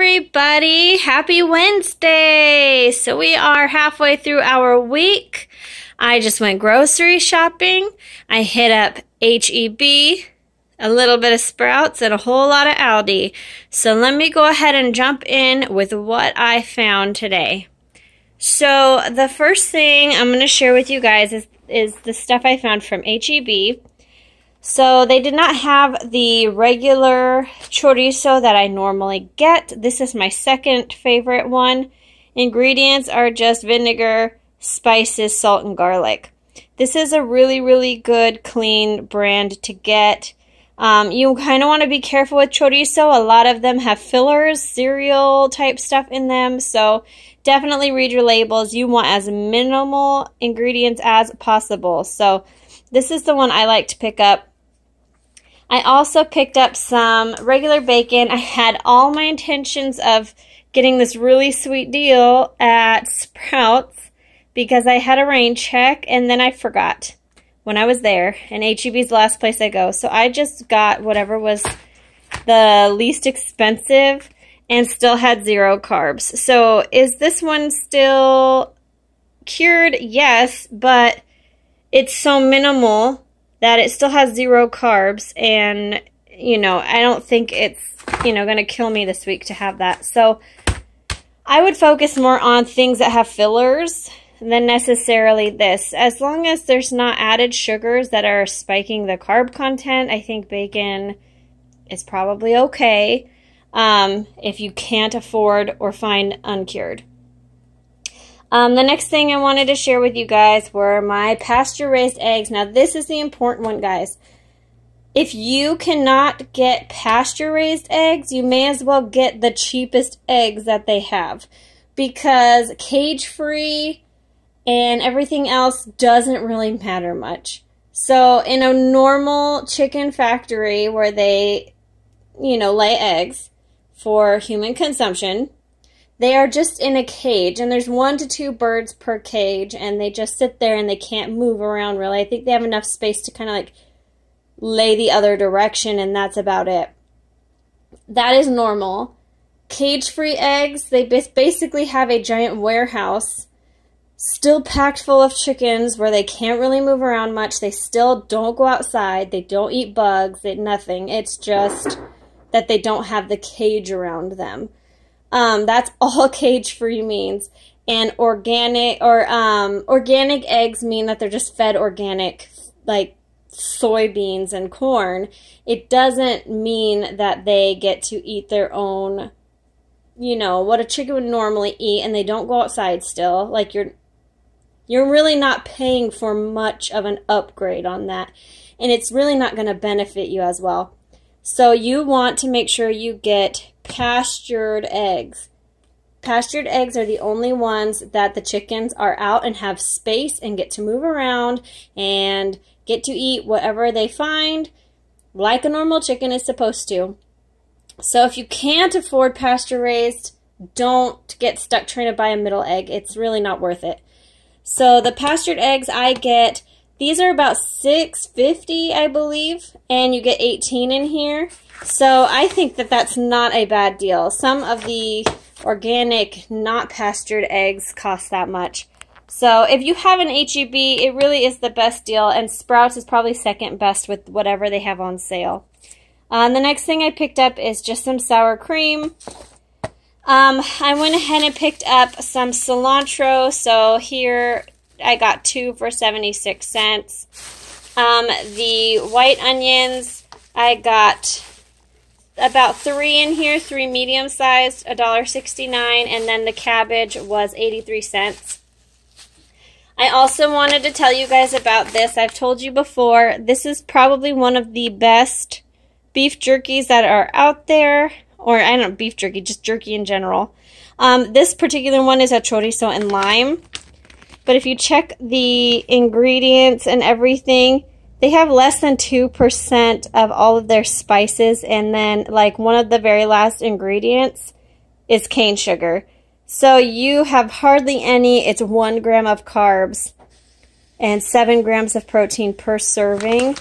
everybody, happy Wednesday. So we are halfway through our week. I just went grocery shopping. I hit up HEB, a little bit of Sprouts, and a whole lot of Aldi. So let me go ahead and jump in with what I found today. So the first thing I'm going to share with you guys is the stuff I found from HEB. So they did not have the regular chorizo that I normally get. This is my second favorite one. Ingredients are just vinegar, spices, salt, and garlic. This is a really, really good, clean brand to get. You kind of want to be careful with chorizo. A lot of them have fillers, cereal type stuff in them. So definitely read your labels. You want as minimal ingredients as possible. So this is the one I like to pick up. I also picked up some regular bacon. I had all my intentions of getting this really sweet deal at Sprouts because I had a rain check and then I forgot when I was there, and HEB's the last place I go. So I just got whatever was the least expensive and still had 0 carbs. So is this one still cured? Yes, but it's so minimal that it still has 0 carbs, and, you know, I don't think it's, you know, going to kill me this week to have that. So I would focus more on things that have fillers than necessarily this. As long as there's not added sugars that are spiking the carb content, I think bacon is probably okay if you can't afford or find uncured. The next thing I wanted to share with you guys were my pasture-raised eggs. Now, this is the important one, guys. If you cannot get pasture-raised eggs, you may as well get the cheapest eggs that they have, because cage-free and everything else doesn't really matter much. So in a normal chicken factory where they, you know, lay eggs for human consumption, they are just in a cage, and there's 1 to 2 birds per cage, and they just sit there and they can't move around really. I think they have enough space to kind of like lay the other direction, and that's about it. That is normal. Cage-free eggs, they basically have a giant warehouse still packed full of chickens where they can't really move around much. They still don't go outside. They don't eat bugs. Nothing. It's just that they don't have the cage around them. That's all cage-free means. And organic eggs mean that they're just fed organic, like soybeans and corn. It doesn't mean that they get to eat their own, you know, what a chicken would normally eat, and they don't go outside still. Like, you're really not paying for much of an upgrade on that, and it's really not going to benefit you as well. So you want to make sure you get pastured eggs. Pastured eggs are the only ones that the chickens are out and have space and get to move around and get to eat whatever they find, like a normal chicken is supposed to. So if you can't afford pasture-raised, don't get stuck trying to buy a middle egg. It's really not worth it. So the pastured eggs I get, these are about $6.50, I believe, and you get 18 in here. So I think that that's not a bad deal. Some of the organic, not pastured eggs cost that much. So if you have an HEB, it really is the best deal, and Sprouts is probably second best with whatever they have on sale. The next thing I picked up is just some sour cream. I went ahead and picked up some cilantro. So here I got 2 for 76 cents. The white onions, I got about 3 in here, 3 medium-sized, $1.69, and then the cabbage was 83 cents. I also wanted to tell you guys about this. I've told you before, this is probably one of the best beef jerkies that are out there. Or, I don't know, beef jerky, just jerky in general. This particular one is a chorizo and lime. But if you check the ingredients and everything, they have less than 2% of all of their spices. And then, like, one of the very last ingredients is cane sugar. So you have hardly any. It's 1 gram of carbs and 7 grams of protein per serving.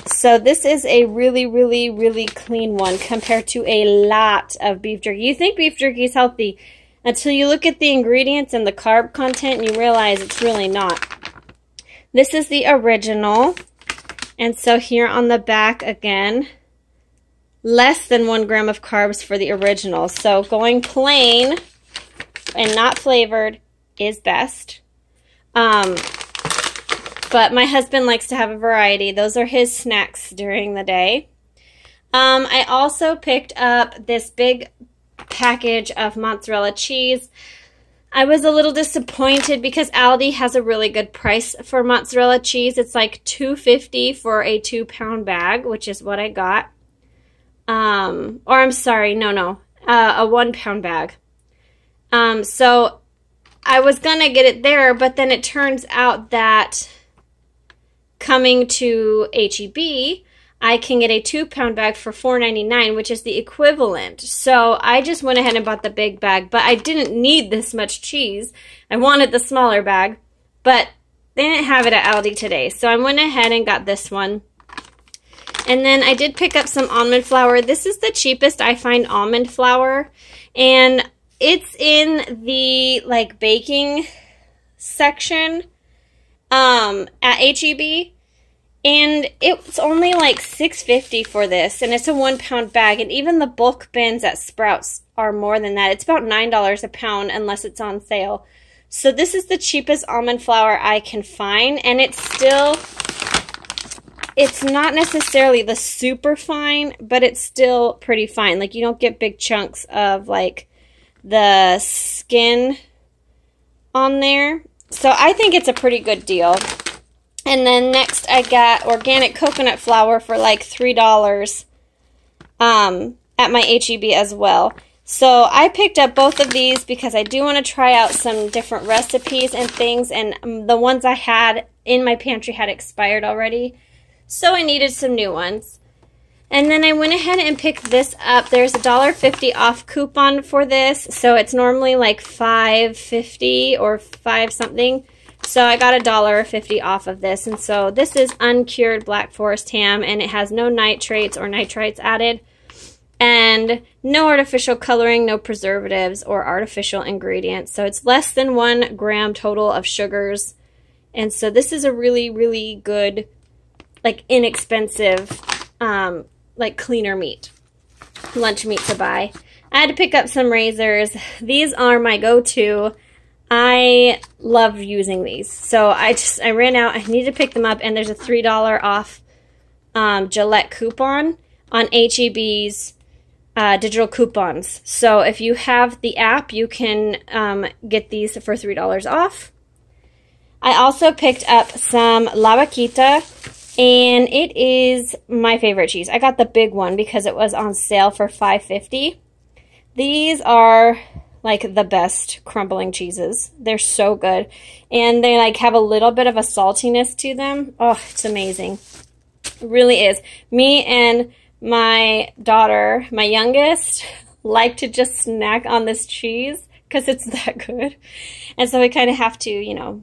So this is a really, really, really clean one compared to a lot of beef jerky. You think beef jerky is healthy until you look at the ingredients and the carb content and you realize it's really not. This is the original. And so here on the back again, less than 1 gram of carbs for the original. So going plain and not flavored is best. But my husband likes to have a variety. Those are his snacks during the day. I also picked up this big package of mozzarella cheese. I was a little disappointed because Aldi has a really good price for mozzarella cheese. It's like $2.50 for a 2-pound bag, which is what I got. Or I'm sorry, no, a 1-pound bag. So I was gonna get it there, but then it turns out that coming to HEB, I can get a 2-pound bag for $4.99, which is the equivalent. So I just went ahead and bought the big bag, but I didn't need this much cheese. I wanted the smaller bag, but they didn't have it at Aldi today. So I went ahead and got this one. And then I did pick up some almond flour. This is the cheapest I find almond flour, and it's in the like baking section at HEB, and it's only like $6.50 for this, and it's a 1-pound bag, and even the bulk bins at Sprouts are more than that. It's about $9 a pound unless it's on sale. So this is the cheapest almond flour I can find, and it's not necessarily the super fine, but it's still pretty fine. Like, you don't get big chunks of like the skin on there. So I think it's a pretty good deal. And then next I got organic coconut flour for like $3 at my HEB as well. So I picked up both of these because I do want to try out some different recipes and things, and the ones I had in my pantry had expired already, so I needed some new ones. And then I went ahead and picked this up. There's a $1.50 off coupon for this, so it's normally like $5.50 or $5 something. So I got a $1.50 off of this, and so this is uncured Black Forest ham, and it has no nitrates or nitrites added, and no artificial coloring, no preservatives or artificial ingredients. So it's less than 1 gram total of sugars, and so this is a really, really good, like inexpensive, like cleaner meat, lunch meat to buy. I had to pick up some razors. These are my go-to. I love using these. So I ran out. I need to pick them up, and there's a $3 off Gillette coupon on HEB's digital coupons. So if you have the app, you can get these for $3 off. I also picked up some La Vaquita, and it is my favorite cheese. I got the big one because it was on sale for $5.50. These are like the best crumbling cheeses. They're so good. And they like have a little bit of a saltiness to them. Oh, it's amazing. It really is. Me and my daughter, my youngest, like to just snack on this cheese because it's that good. And so we kind of have to, you know,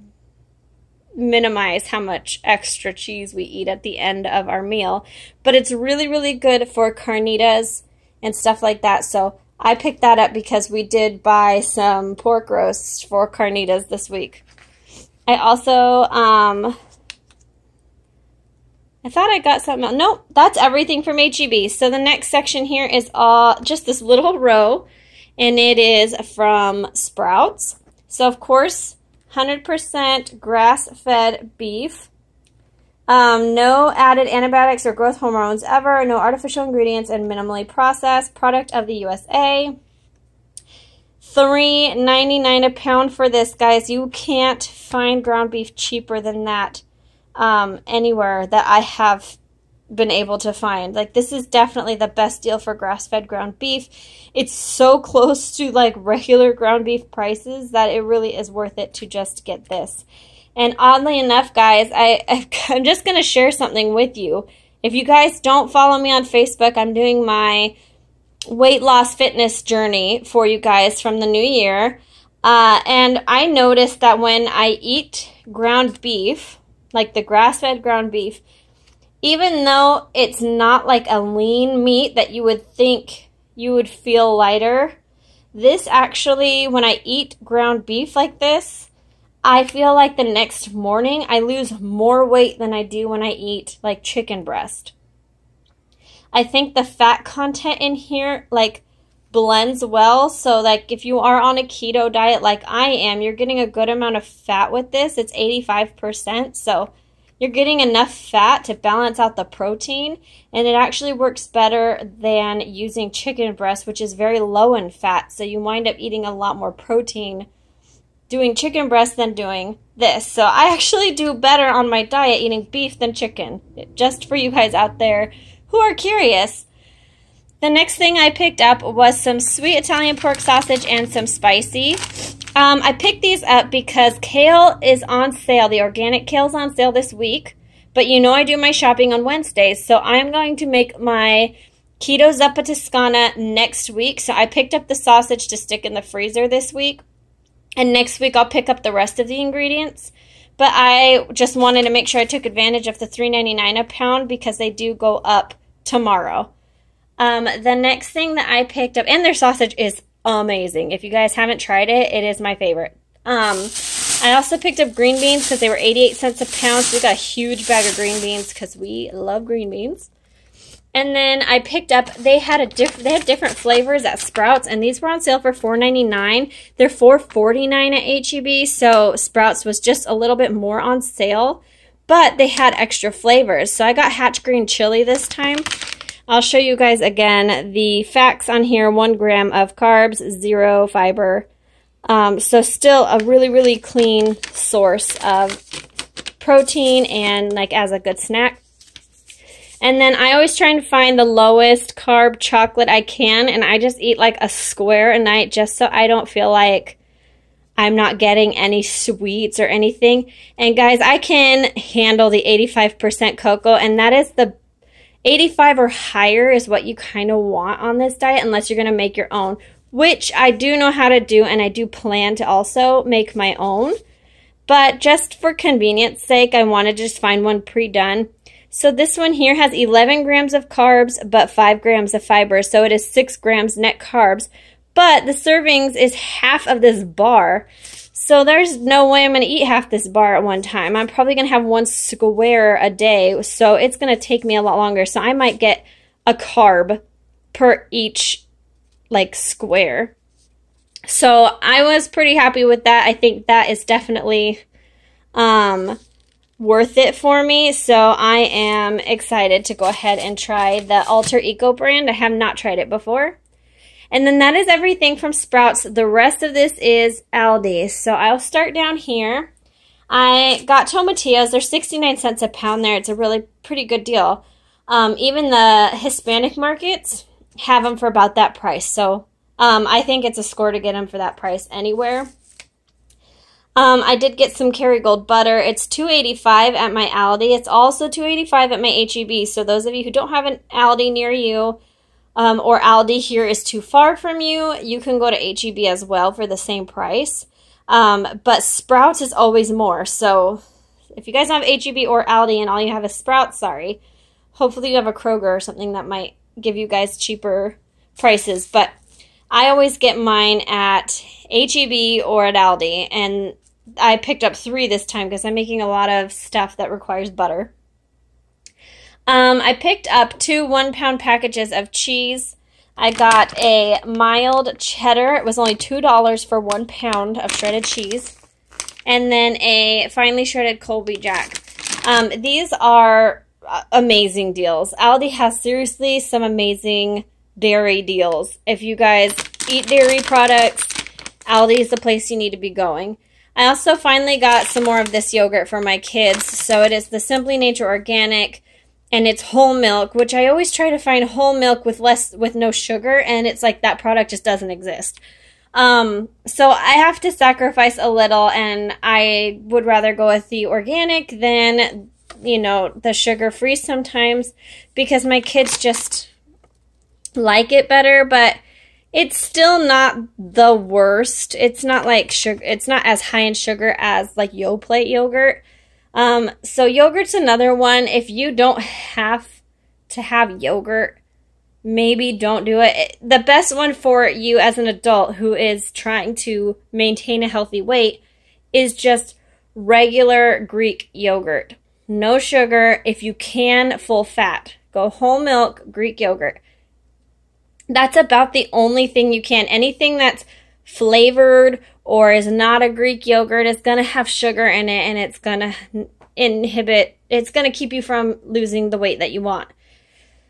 minimize how much extra cheese we eat at the end of our meal. But it's really, really good for carnitas and stuff like that. So I picked that up because we did buy some pork roasts for carnitas this week. I also, I thought I got something else. Nope, that's everything from HEB. So the next section here is all just this little row, and it is from Sprouts. So of course, 100% grass-fed beef. No added antibiotics or growth hormones ever. No artificial ingredients and minimally processed. Product of the USA. $3.99 a pound for this, guys. You can't find ground beef cheaper than that anywhere that I have been able to find. Like, this is definitely the best deal for grass-fed ground beef. It's so close to like regular ground beef prices that it really is worth it to just get this. And oddly enough, guys, I'm just going to share something with you. If you guys don't follow me on Facebook, I'm doing my weight loss fitness journey for you guys from the new year. And I noticed that when I eat ground beef, like the grass-fed ground beef, even though it's not like a lean meat that you would think you would feel lighter, this actually, when I eat ground beef like this, I feel like the next morning I lose more weight than I do when I eat like chicken breast. I think the fat content in here like blends well. So like if you are on a keto diet like I am, you're getting a good amount of fat with this. It's 85%. So you're getting enough fat to balance out the protein, and it actually works better than using chicken breast, which is very low in fat. So you wind up eating a lot more protein doing chicken breast than doing this. So I actually do better on my diet eating beef than chicken, just for you guys out there who are curious. The next thing I picked up was some sweet Italian pork sausage and some spicy. I picked these up because kale is on sale. The organic kale is on sale this week. But you know I do my shopping on Wednesdays, so I'm going to make my keto zuppa toscana next week. So I picked up the sausage to stick in the freezer this week. And next week I'll pick up the rest of the ingredients. But I just wanted to make sure I took advantage of the $3.99 a pound because they do go up tomorrow. The next thing that I picked up, and their sausage is amazing. If you guys haven't tried it, it is my favorite. I also picked up green beans because they were 88 cents a pound. So we got a huge bag of green beans because we love green beans. And then I picked up, they had different flavors at Sprouts, and these were on sale for $4.99. They're $4.49 at HEB, so Sprouts was just a little bit more on sale, but they had extra flavors. So I got Hatch Green Chili this time. I'll show you guys again the facts on here. 1 gram of carbs, 0 fiber. So still a really, really clean source of protein and like as a good snack. And then I always try and find the lowest carb chocolate I can, and I just eat like a square a night just so I don't feel like I'm not getting any sweets or anything. And guys, I can handle the 85% cocoa, and that is the 85 or higher is what you kind of want on this diet unless you're going to make your own, which I do know how to do, and I do plan to also make my own. But just for convenience sake, I wanted to just find one pre-done. So this one here has 11 grams of carbs, but 5 grams of fiber. So it is 6 grams net carbs. But the servings is half of this bar. So there's no way I'm going to eat half this bar at one time. I'm probably going to have 1 square a day. So it's going to take me a lot longer. So I might get a carb per each like square. So I was pretty happy with that. I think that is definitely worth it for me. So I am excited to go ahead and try the Alter Eco brand. I have not tried it before. And then that is everything from Sprouts. The rest of this is Aldi. So I'll start down here. I got tomatillos. They're 69 cents a pound there. It's a really pretty good deal. Even the Hispanic markets have them for about that price. So I think it's a score to get them for that price anywhere. I did get some Kerrygold butter. It's $2.85 at my Aldi. It's also $2.85 at my HEB. So those of you who don't have an Aldi near you, or Aldi here is too far from you, you can go to HEB as well for the same price. But Sprouts is always more. So if you guys don't have HEB or Aldi and all you have is Sprouts, sorry. Hopefully you have a Kroger or something that might give you guys cheaper prices. But I always get mine at HEB or at Aldi. And I picked up 3 this time because I'm making a lot of stuff that requires butter. I picked up 2 1-pound packages of cheese. I got a mild cheddar. It was only $2 for 1 pound of shredded cheese. And then a finely shredded Colby Jack. These are amazing deals. Aldi has seriously some amazing dairy deals. If you guys eat dairy products, Aldi is the place you need to be going. I also finally got some more of this yogurt for my kids. So it is the Simply Nature Organic, and it's whole milk, which I always try to find whole milk with no sugar, and it's like that product just doesn't exist. So I have to sacrifice a little, and I would rather go with the organic than, you know, the sugar-free sometimes, because my kids just like it better, but it's still not the worst. It's not like sugar. It's not as high in sugar as like Yoplait yogurt. So yogurt's another one. If you don't have to have yogurt, maybe don't do it. The best one for you as an adult who is trying to maintain a healthy weight is just regular Greek yogurt. No sugar. If you can, full fat. Go whole milk Greek yogurt. That's about the only thing you can. Anything that's flavored or is not a Greek yogurt is going to have sugar in it, and it's going to it's going to keep you from losing the weight that you want.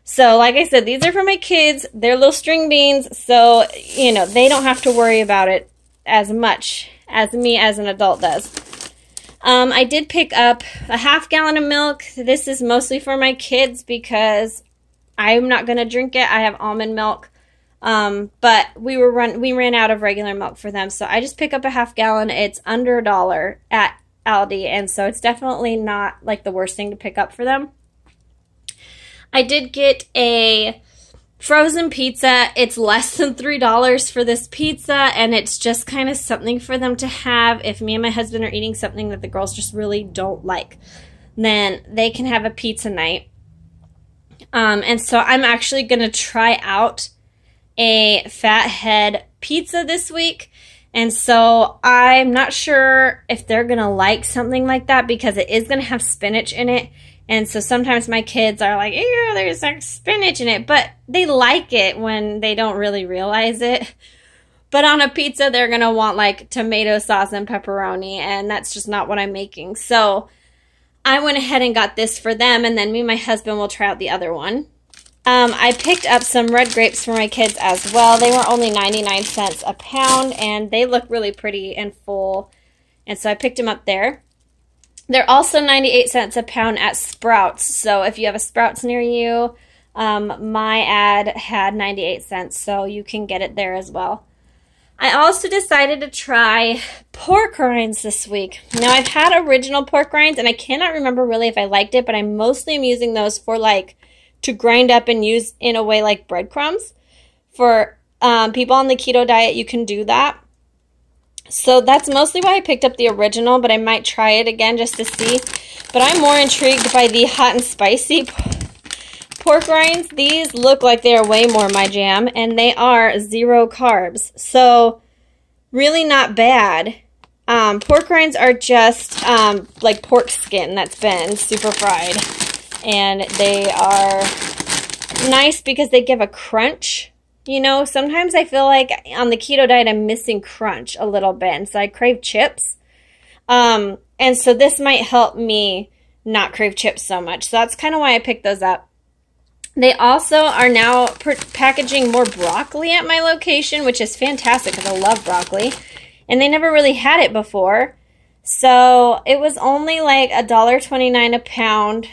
So like I said, these are for my kids. They're little string beans, so, you know, they don't have to worry about it as much as me as an adult does. I did pick up a half gallon of milk. This is mostly for my kids because I'm not going to drink it. I have almond milk. But we ran out of regular milk for them. So I just pick up a half gallon. It's under $1 at Aldi. And so it's definitely not like the worst thing to pick up for them. I did get a frozen pizza. It's less than $3 for this pizza, and it's just kind of something for them to have. If me and my husband are eating something that the girls just really don't like, then they can have a pizza night. And so I'm actually going to try out a Fathead pizza this week. And so I'm not sure if they're going to like something like that because it is going to have spinach in it. And so sometimes my kids are like, ew, there's like spinach in it. But they like it when they don't really realize it. But on a pizza, they're going to want like tomato sauce and pepperoni. And that's just not what I'm making. So I went ahead and got this for them. And then me and my husband will try out the other one. I picked up some red grapes for my kids as well. They were only 99 cents a pound. And they look really pretty and full. And so I picked them up there. They're also 98 cents a pound at Sprouts. So if you have a Sprouts near you, my ad had 98 cents. So you can get it there as well. I also decided to try pork rinds this week. Now I've had original pork rinds and I cannot remember really if I liked it, but I mostly am using those for like to grind up and use in a way like breadcrumbs. For people on the keto diet, you can do that. So that's mostly why I picked up the original, but I might try it again just to see. But I'm more intrigued by the hot and spicy pork rinds. These look like they are way more my jam, and they are 0 carbs. So really not bad. Pork rinds are just like pork skin that's been super fried. And they are nice because they give a crunch. You know, sometimes I feel like on the keto diet, I'm missing crunch a little bit. And so I crave chips. And so this might help me not crave chips so much. So that's kind of why I picked those up. They also are now packaging more broccoli at my location, which is fantastic because I love broccoli. And they never really had it before. So it was only like $1.29 a pound.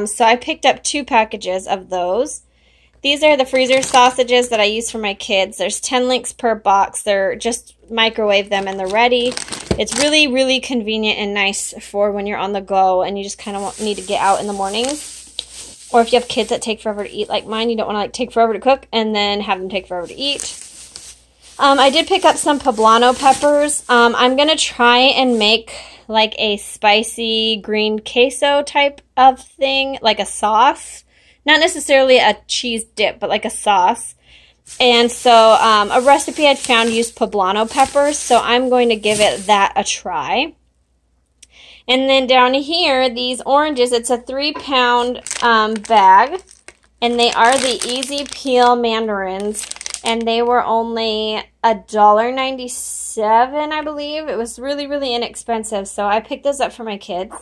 So I picked up 2 packages of those. These are the freezer sausages that I use for my kids. There's 10 links per box. They're just microwave them and they're ready. It's really, really convenient and nice for when you're on the go and you just kind of need to get out in the mornings. Or if you have kids that take forever to eat like mine, you don't want to like take forever to cook and then have them take forever to eat. I did pick up some poblano peppers. I'm going to try and make like a spicy green queso type of thing, like a sauce. Not necessarily a cheese dip, but like a sauce. And so a recipe I'd found used poblano peppers, so I'm going to give it that a try. And then down here, these oranges, it's a 3-pound bag, and they are the Easy Peel mandarins, and they were only $1.97, I believe. It was really, really inexpensive, so I picked those up for my kids.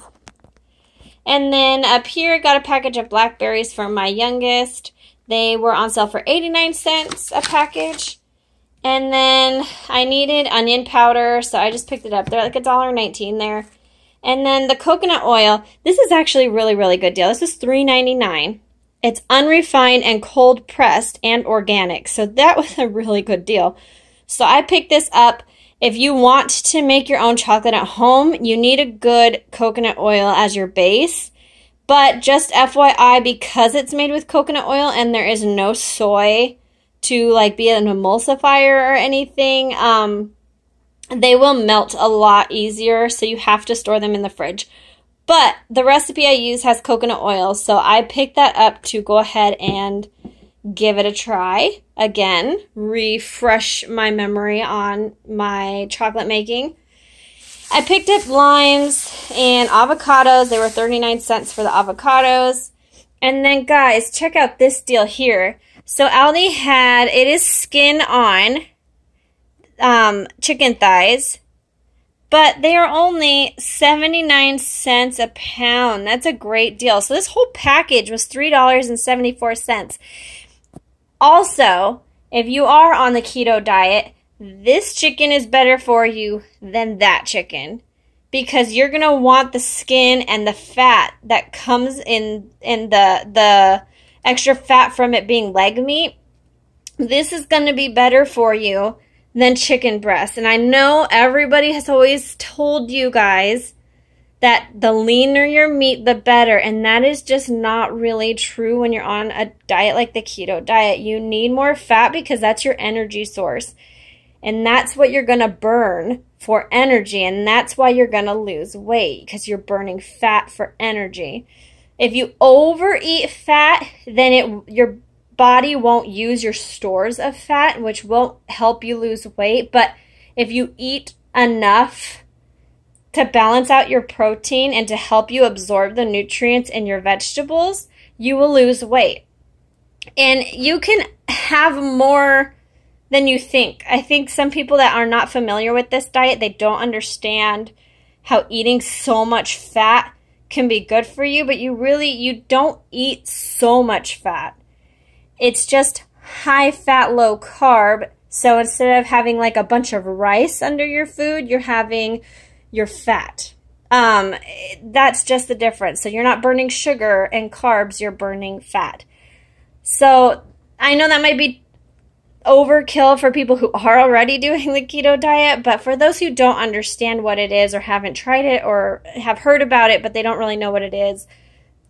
And then up here, got a package of blackberries for my youngest. They were on sale for 89 cents a package. And then I needed onion powder, so I just picked it up. They're like $1.19 there. And then the coconut oil. This is actually a really, really good deal. This is $3.99. It's unrefined and cold pressed and organic. So that was a really good deal. So I picked this up. If you want to make your own chocolate at home, you need a good coconut oil as your base. But just FYI, because it's made with coconut oil and there is no soy to like be an emulsifier or anything, they will melt a lot easier. So you have to store them in the fridge. But the recipe I use has coconut oil, so I picked that up to go ahead and give it a try. Again, refresh my memory on my chocolate making. I picked up limes and avocados. They were 39 cents for the avocados. And then, guys, check out this deal here. So Aldi had, it is skin on chicken thighs, but they are only 79 cents a pound. That's a great deal. So this whole package was $3.74. Also, if you are on the keto diet, this chicken is better for you than that chicken, because you're going to want the skin and the fat that comes in the extra fat from it being leg meat. This is going to be better for you than chicken breast. And I know everybody has always told you guys that the leaner your meat, the better. And that is just not really true when you're on a diet like the keto diet. You need more fat because that's your energy source. And that's what you're going to burn for energy. And that's why you're going to lose weight, because you're burning fat for energy. If you overeat fat, then your body won't use your stores of fat, which won't help you lose weight. But if you eat enough to balance out your protein and to help you absorb the nutrients in your vegetables, you will lose weight. And you can have more than you think. I think some people that are not familiar with this diet, they don't understand how eating so much fat can be good for you, but you don't eat so much fat. It's just high fat, low carb. So instead of having like a bunch of rice under your food, you're having your fat. That's just the difference. So you're not burning sugar and carbs, you're burning fat. So I know that might be overkill for people who are already doing the keto diet, but for those who don't understand what it is or haven't tried it or have heard about it but they don't really know what it is,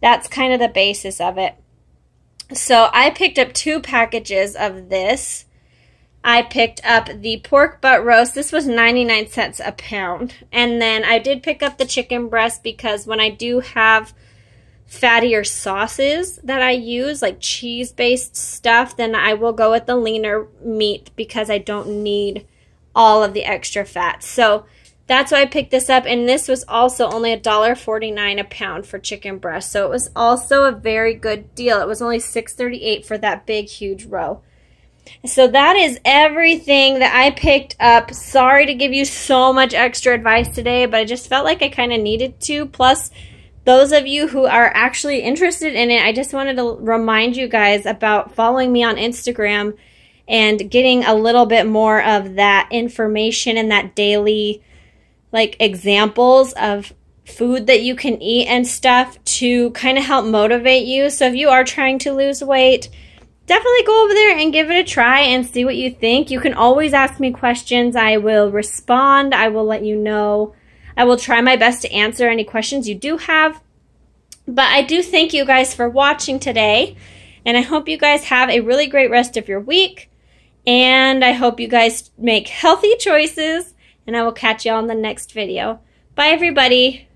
that's kind of the basis of it. So I picked up 2 packages of this. I picked up the pork butt roast. This was 99 cents a pound. And then I did pick up the chicken breast because when I do have fattier sauces that I use, like cheese-based stuff, then I will go with the leaner meat because I don't need all of the extra fat. So that's why I picked this up, and this was also only $1.49 a pound for chicken breast. So it was also a very good deal. It was only $6.38 for that big, huge row. So that is everything that I picked up. Sorry to give you so much extra advice today, but I just felt like I kind of needed to. Plus, those of you who are actually interested in it, I just wanted to remind you guys about following me on Instagram and getting a little bit more of that information and that daily like examples of food that you can eat and stuff to kind of help motivate you. So if you are trying to lose weight, definitely go over there and give it a try and see what you think. You can always ask me questions. I will respond. I will let you know. I will try my best to answer any questions you do have. But I do thank you guys for watching today. And I hope you guys have a really great rest of your week. And I hope you guys make healthy choices. And I will catch you all in the next video. Bye, everybody.